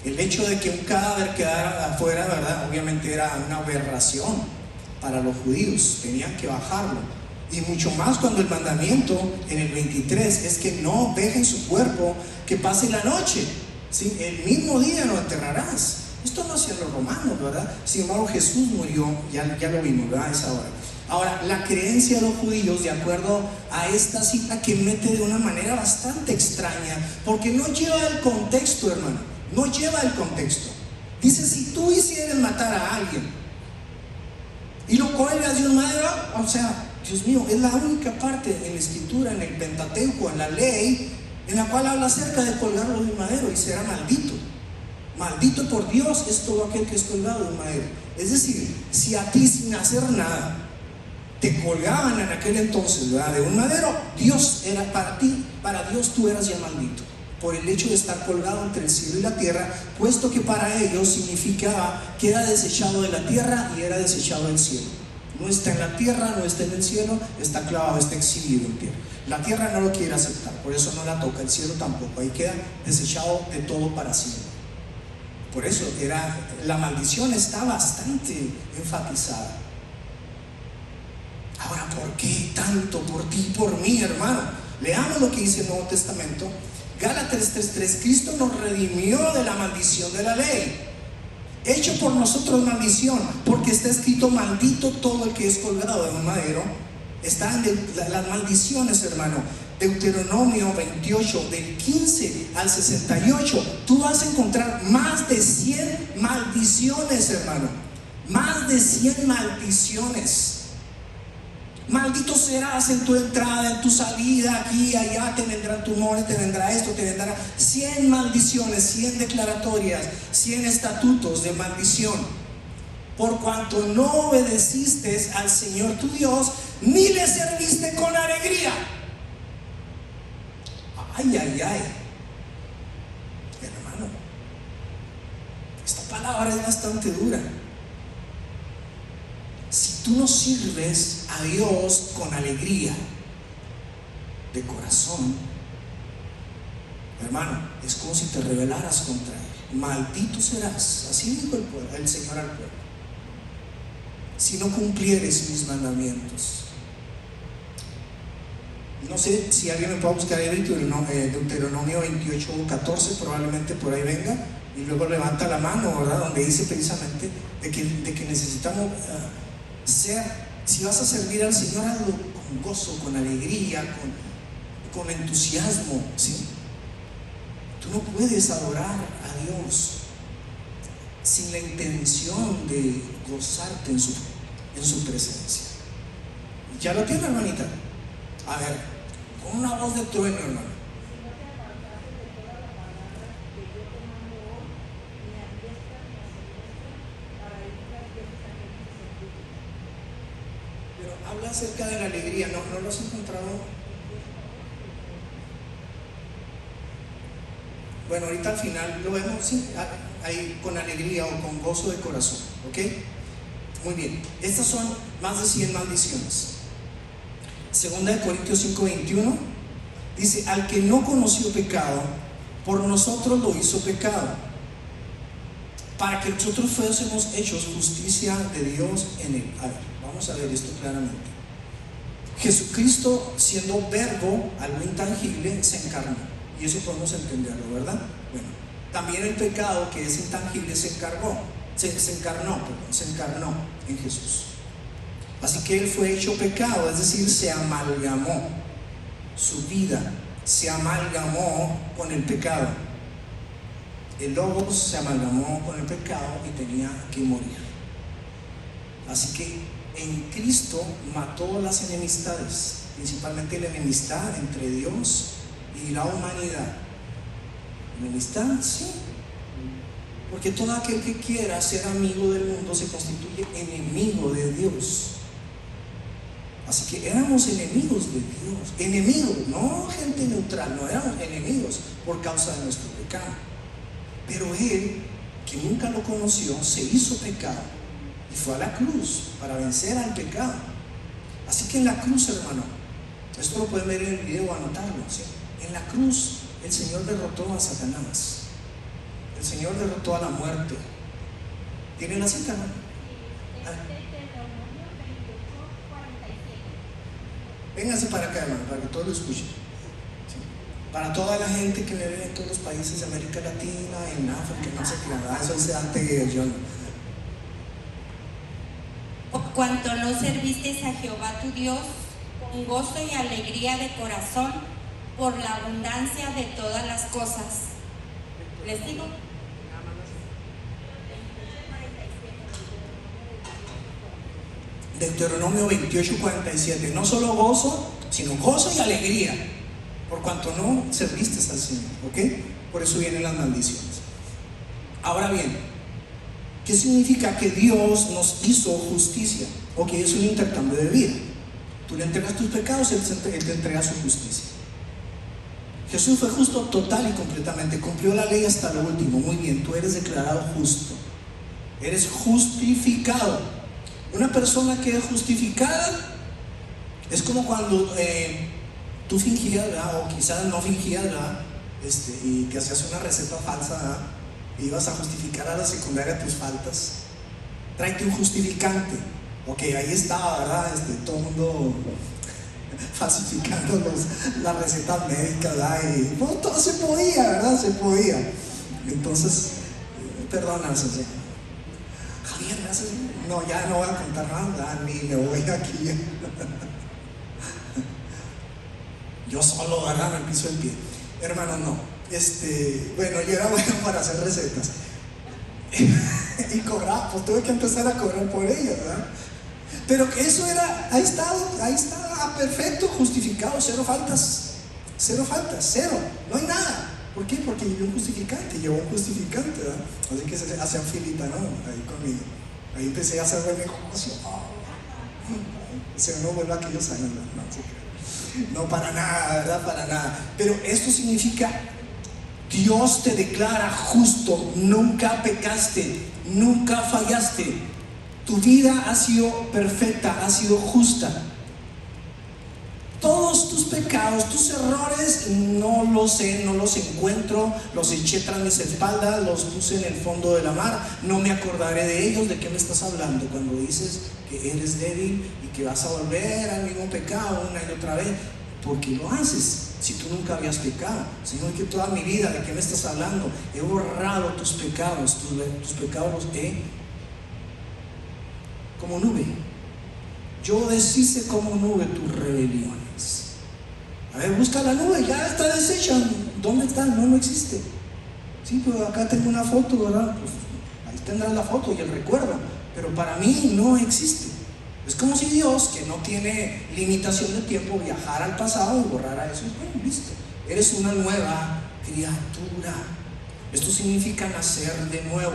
El hecho de que un cadáver quedara afuera, ¿verdad?, obviamente era una aberración para los judíos. Tenían que bajarlo. Y mucho más cuando el mandamiento en el 23 es que no dejen su cuerpo que pase la noche, ¿sí? El mismo día lo enterrarás. Esto no hacían los romanos, ¿verdad? Sin embargo, Jesús murió, ya lo vimos, ¿verdad?, a esa hora. Ahora, la creencia de los judíos, de acuerdo a esta cita, que mete de una manera bastante extraña, porque no lleva el contexto, hermano, no lleva el contexto. Dice: si tú hicieras matar a alguien y lo cuelgas de un madero, o sea, Dios mío, es la única parte en la escritura, en el Pentateuco, en la ley, en la cual habla acerca de colgarlo de un madero y será maldito. Maldito por Dios es todo aquel que es colgado de un madero. Es decir, si a ti sin hacer nada te colgaban en aquel entonces, ¿verdad?, de un madero, Dios era para ti, para Dios tú eras ya maldito, por el hecho de estar colgado entre el cielo y la tierra, puesto que para ellos significaba que era desechado de la tierra y era desechado del cielo. No está en la tierra, no está en el cielo, está clavado, está exhibido en tierra. La tierra no lo quiere aceptar, por eso no la toca, el cielo tampoco, ahí queda desechado de todo para siempre. Por eso la maldición está bastante enfatizada. Ahora, ¿por qué tanto por ti y por mí, hermano? Leamos lo que dice el Nuevo Testamento. Gálatas 3:3: Cristo nos redimió de la maldición de la ley, hecho por nosotros maldición, porque está escrito: maldito todo el que es colgado de un madero. Están las maldiciones, hermano. Deuteronomio 28, del 15 al 68, tú vas a encontrar más de 100 maldiciones, hermano. Más de 100 maldiciones. Maldito serás en tu entrada, en tu salida, aquí, allá, te vendrán tumores, te vendrá esto, te vendrá 100 maldiciones, 100 declaratorias, 100 estatutos de maldición. Por cuanto no obedeciste al Señor tu Dios, ni le serviste con alegría. Ay, ay, ay, hermano, esta palabra es bastante dura. Si tú no sirves a Dios con alegría de corazón, hermano, es como si te rebelaras contra Él. Maldito serás, así dijo el Señor al pueblo, si no cumplieres mis mandamientos. No sé si alguien me puede buscar el Deuteronomio 28:14, probablemente por ahí venga, y luego levanta la mano, ¿verdad?, donde dice precisamente de que necesitamos ser, si vas a servir al Señor, hazlo con gozo, con alegría, con entusiasmo, ¿sí? Tú no puedes adorar a Dios sin la intención de gozarte en su presencia. ¿Ya lo tiene, hermanita? A ver, con una voz de trueno, hermano. Pero habla acerca de la alegría, ¿no lo has encontrado? Bueno, ahorita al final lo vemos, sí, ahí con alegría o con gozo de corazón, ¿ok? Muy bien, estas son más de 100 maldiciones. Segunda de Corintios 5:21 dice: al que no conoció pecado, por nosotros lo hizo pecado, para que nosotros fuésemos hechos justicia de Dios en él. A ver, vamos a ver esto claramente. Jesucristo, siendo verbo, algo intangible, se encarnó, y eso podemos entenderlo, ¿verdad? Bueno, también el pecado, que es intangible, se encarnó en Jesús. Así que Él fue hecho pecado, es decir, se amalgamó. su vida se amalgamó con el pecado. El Logos se amalgamó con el pecado y tenía que morir. Así que en Cristo mató las enemistades, principalmente la enemistad entre Dios y la humanidad. ¿Enemistad? Sí. Porque todo aquel que quiera ser amigo del mundo se constituye enemigo de Dios. Así que éramos enemigos de Dios. Enemigos, no gente neutral, no, éramos enemigos por causa de nuestro pecado. Pero Él, que nunca lo conoció, se hizo pecado y fue a la cruz para vencer al pecado. Así que en la cruz, hermano, esto lo pueden ver en el video o anotarlo, ¿sí? En la cruz el Señor derrotó a Satanás. El Señor derrotó a la muerte. ¿Tiene la cita, no? Véngase para acá, hermano, para que todos lo escuchen. ¿Sí? Para toda la gente que me ve en todos los países de América Latina, en África, no sé qué nada, eso es antes yo. Por cuanto no servisteis a Jehová tu Dios con gozo y alegría de corazón por la abundancia de todas las cosas. ¿Les digo? Deuteronomio 28:47. No solo gozo, sino gozo y alegría, por cuanto no serviste al Señor. ¿Ok? Por eso vienen las maldiciones. Ahora bien, ¿qué significa que Dios nos hizo justicia? Ok, es un intercambio de vida. Tú le entregas tus pecados, Él te entrega su justicia. Jesús fue justo total y completamente, cumplió la ley hasta lo último. Muy bien, tú eres declarado justo, eres justificado. Una persona que es justificada es como cuando tú fingías, ¿verdad? O quizás no fingías, ¿verdad? Y que hacías una receta falsa, ¿verdad? Y ibas a justificar a la secundaria tus faltas. Tráete un justificante. Ok, ahí estaba, ¿verdad? Todo el mundo falsificando las recetas médicas, ¿verdad? Y no, todo se podía, ¿verdad? Se podía. Entonces, perdona, Cecilia. Javier, no, ya no voy a contar nada, ni me voy aquí. Yo solo, ¿verdad? Me piso el pie. Hermano, no. Bueno, yo era bueno para hacer recetas. Y cobraba, pues tuve que empezar a cobrar por ellas, ¿verdad? Pero que eso era, ahí estaba perfecto, justificado, cero faltas, cero, no hay nada. ¿Por qué? Porque llevó un justificante, ¿verdad? Así que se hacían filita, ¿no? Ahí conmigo. Ahí empecé a hacer buen negocio. No vuelve a aquellos años, no, para nada, ¿verdad? Para nada. Pero esto significa, Dios te declara justo, nunca pecaste, nunca fallaste. Tu vida ha sido perfecta, ha sido justa. Todos tus pecados, tus errores, no los sé, no los encuentro, los eché tras mis espaldas, los puse en el fondo de la mar, no me acordaré de ellos. ¿De qué me estás hablando cuando dices que eres débil y que vas a volver al mismo pecado una y otra vez? ¿Por qué lo haces si tú nunca habías pecado? Señor, que toda mi vida, ¿de qué me estás hablando? He borrado tus pecados, tus pecados los he como nube. Yo deshice como nube tus rebeliones. A ver, busca la nube, ya está deshecha. ¿Dónde está? No existe. Sí, pero acá tengo una foto, ¿verdad? Pues ahí tendrás la foto y el recuerdo. Pero para mí no existe. Es como si Dios, que no tiene limitación de tiempo, viajara al pasado y borrara eso. Bueno, listo. Eres una nueva criatura. Esto significa nacer de nuevo.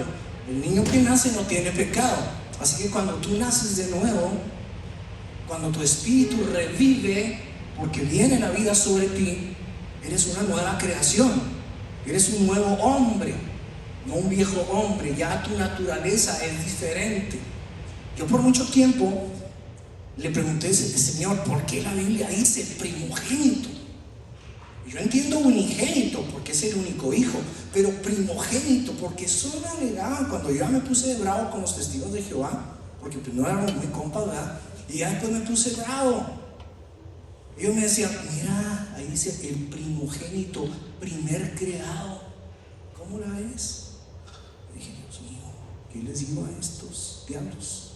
El niño que nace no tiene pecado. Así que cuando tú naces de nuevo, cuando tu espíritu revive, porque viene la vida sobre ti, eres una nueva creación, eres un nuevo hombre, no un viejo hombre. Ya tu naturaleza es diferente. Yo por mucho tiempo le pregunté, Señor, ¿por qué la Biblia dice primogénito? Yo entiendo unigénito porque es el único hijo, pero primogénito porque eso me alegaba. Cuando yo ya me puse bravo con los testigos de Jehová, porque primero éramos muy compas, ¿verdad? Y ya después me puse bravo. Ellos me decían, mira, ahí dice el primogénito, primer creado. ¿Cómo la ves? Y dije, Dios mío, ¿qué les digo a estos diablos?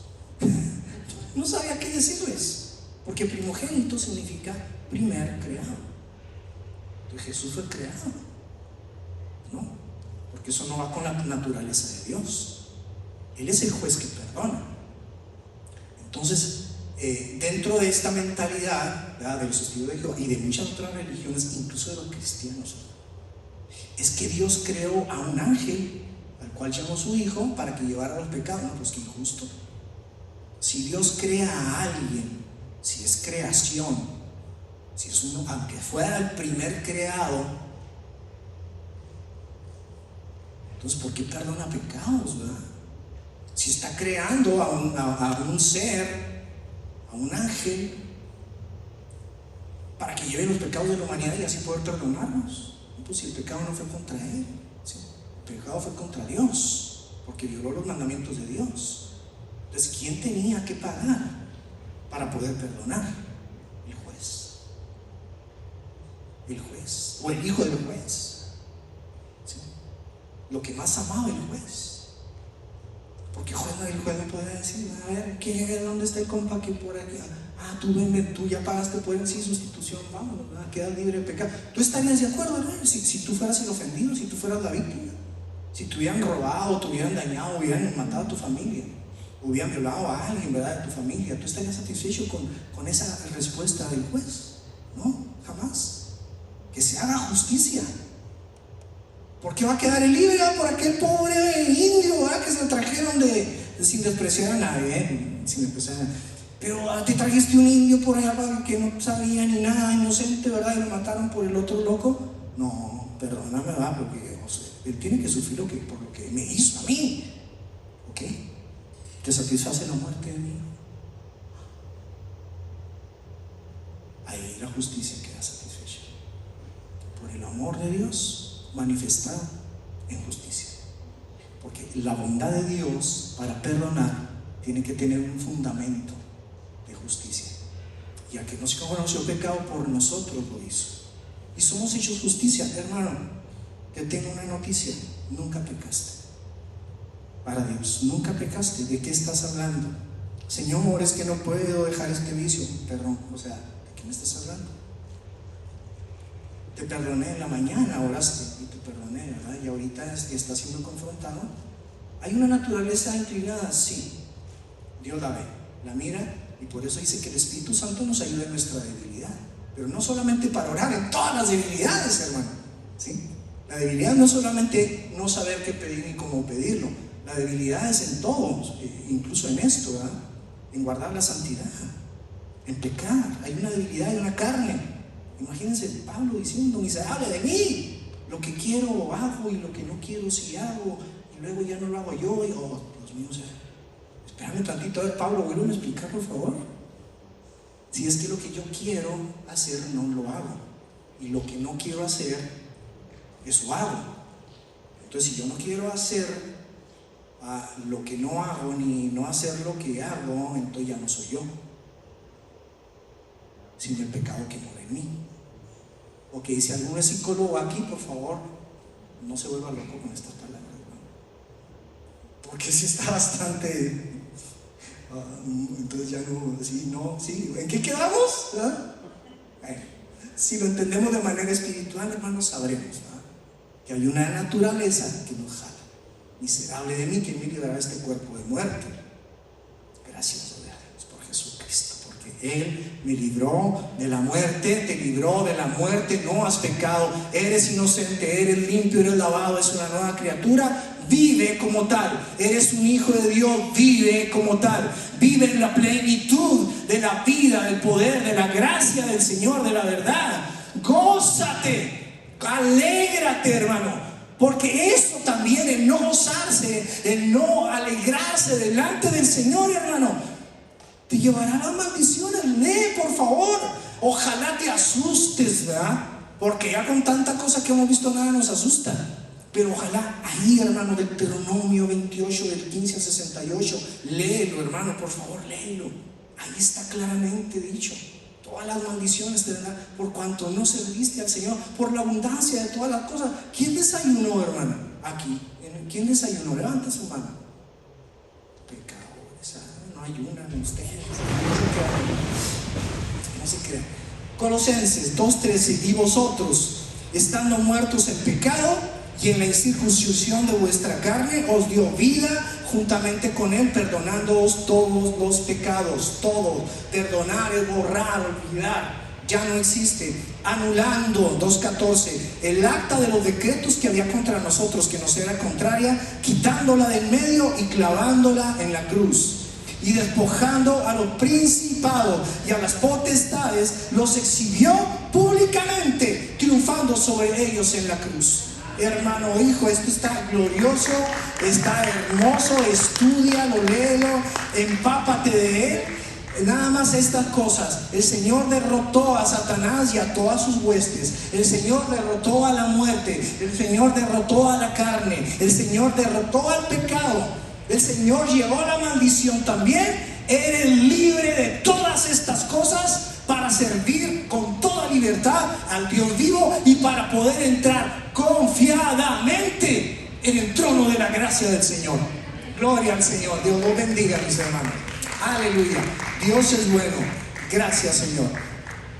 No sabía qué decirles, porque primogénito significa primer creado. Entonces Jesús fue creado, ¿no? Porque eso no va con la naturaleza de Dios. Él es el juez que perdona. Entonces, dentro de esta mentalidad, ¿verdad?, de los testigos de Jehová y de muchas otras religiones, incluso de los cristianos, es que Dios creó a un ángel al cual llamó su hijo para que llevara los pecados. No, pues qué injusto. Si Dios crea a alguien, si es creación, si es uno, aunque fuera el primer creado, entonces ¿por qué perdona pecados, verdad? Si está creando a un ser, a un ángel, para que lleve los pecados de la humanidad y así poder perdonarnos. Pues si el pecado no fue contra él, ¿sí? El pecado fue contra Dios, porque violó los mandamientos de Dios. Entonces, ¿quién tenía que pagar para poder perdonar? El juez. El juez, o el hijo del juez, ¿sí? Lo que más amaba el juez. Porque el juez no puede decir, a ver, ¿dónde está el compa que por aquí? Tú ya pagaste por él, sí, sustitución, vamos, quedas libre de pecado. ¿Tú estarías de acuerdo, no? Si tú fueras el ofendido, si tú fueras la víctima, si te hubieran robado, te hubieran dañado, hubieran matado a tu familia, hubieran violado a alguien, ¿verdad?, de tu familia, ¿tú estarías satisfecho con esa respuesta del juez? No, jamás. Que se haga justicia. ¿Por qué va a quedar el libre por aquel pobre indio, ¿verdad?, que se trajeron sin despreciar a nadie, sin despreciar a nadie? Pero te trajiste un indio por allá que no sabía ni nada, inocente, ¿verdad?, y lo mataron por el otro loco. No, perdóname, ¿verdad?, porque él tiene que sufrir por lo que me hizo a mí. ¿Ok? ¿Te satisface la muerte de mí? Ahí la justicia queda satisfecha por el amor de Dios manifestado en justicia. Porque la bondad de Dios para perdonar tiene que tener un fundamento de justicia. Ya que nos conoció pecado, por nosotros lo hizo. Y somos hechos justicia. Hermano, te tengo una noticia: nunca pecaste. Para Dios, nunca pecaste. ¿De qué estás hablando? Señor, es que no puedo dejar este vicio. Perdón, ¿de qué me estás hablando? Te perdoné en la mañana, oraste y te perdoné, ¿verdad? Y ahorita estás siendo confrontado. Hay una naturaleza inclinada, sí. Dios la ve, la mira, y por eso dice que el Espíritu Santo nos ayuda en nuestra debilidad. Pero no solamente para orar, en todas las debilidades, hermano, ¿sí? La debilidad no es solamente no saber qué pedir ni cómo pedirlo. La debilidad es en todo, incluso en esto, ¿verdad?, en guardar la santidad, en pecar. Hay una debilidad en una carne. Imagínense Pablo diciendo: miserable de mí, lo que quiero hago y lo que no quiero sí hago, y luego ya no lo hago yo. Y Dios mío, espérame tantito, a ver, Pablo, vuelve a explicar, por favor. Si es que lo que yo quiero hacer no lo hago, y lo que no quiero hacer, eso hago. Entonces, si yo no quiero hacer lo que no hago, ni no hacer lo que hago, entonces ya no soy yo, sino el pecado que mora en mí. Ok, si alguno es psicólogo aquí, por favor, no se vuelva loco con estas palabras, ¿no? Porque sí está bastante. Entonces ya sí. ¿En qué quedamos? Bueno, si lo entendemos de manera espiritual, hermanos, sabremos, ¿no?, que hay una naturaleza que nos jala. Miserable de mí, ¿quién me librará este cuerpo de muerte? Gracias a Dios por Jesucristo, porque Él me libró de la muerte, te libró de la muerte. No has pecado, eres inocente, eres limpio, eres lavado, es una nueva criatura. Vive como tal, eres un hijo de Dios, vive como tal, vive en la plenitud de la vida, del poder, de la gracia del Señor, de la verdad. Gózate, alégrate, hermano. Porque eso también, el no gozarse, el no alegrarse delante del Señor, hermano, te llevará a las maldiciones. Lee, por favor. Ojalá te asustes, ¿verdad? Porque ya con tanta cosa que hemos visto, nada nos asusta. Pero ojalá ahí, hermano, del Deuteronomio 28, del 15 al 68, léelo, hermano, por favor, léelo. Ahí está claramente dicho. Todas las maldiciones te vendrán por cuanto no serviste al Señor, por la abundancia de todas las cosas. ¿Quién desayunó, hermano? Aquí. ¿Quién desayunó? Levanta su mano. Pecadores, no ayunan ustedes. No se crean. Colosenses 2:13. Y vosotros, estando muertos en pecado y en la incircuncisión de vuestra carne, os dio vida juntamente con Él, perdonándoos todos los pecados. Todo, perdonar es borrar, olvidar, ya no existe. Anulando, 2:14, el acta de los decretos que había contra nosotros, que nos era contraria, quitándola del medio y clavándola en la cruz. Y despojando a los principados y a las potestades, los exhibió públicamente, triunfando sobre ellos en la cruz. Hermano, hijo, esto está glorioso, está hermoso, estúdialo, léelo, empápate de él. Nada más estas cosas. El Señor derrotó a Satanás y a todas sus huestes. El Señor derrotó a la muerte. El Señor derrotó a la carne. El Señor derrotó al pecado. El Señor llevó la maldición también. Eres libre de todas estas cosas para servir con toda libertad al Dios vivo y para poder entrar confiadamente en el trono de la gracia del Señor. Gloria al Señor. Dios los bendiga, mis hermanos. Aleluya. Dios es bueno. Gracias, Señor.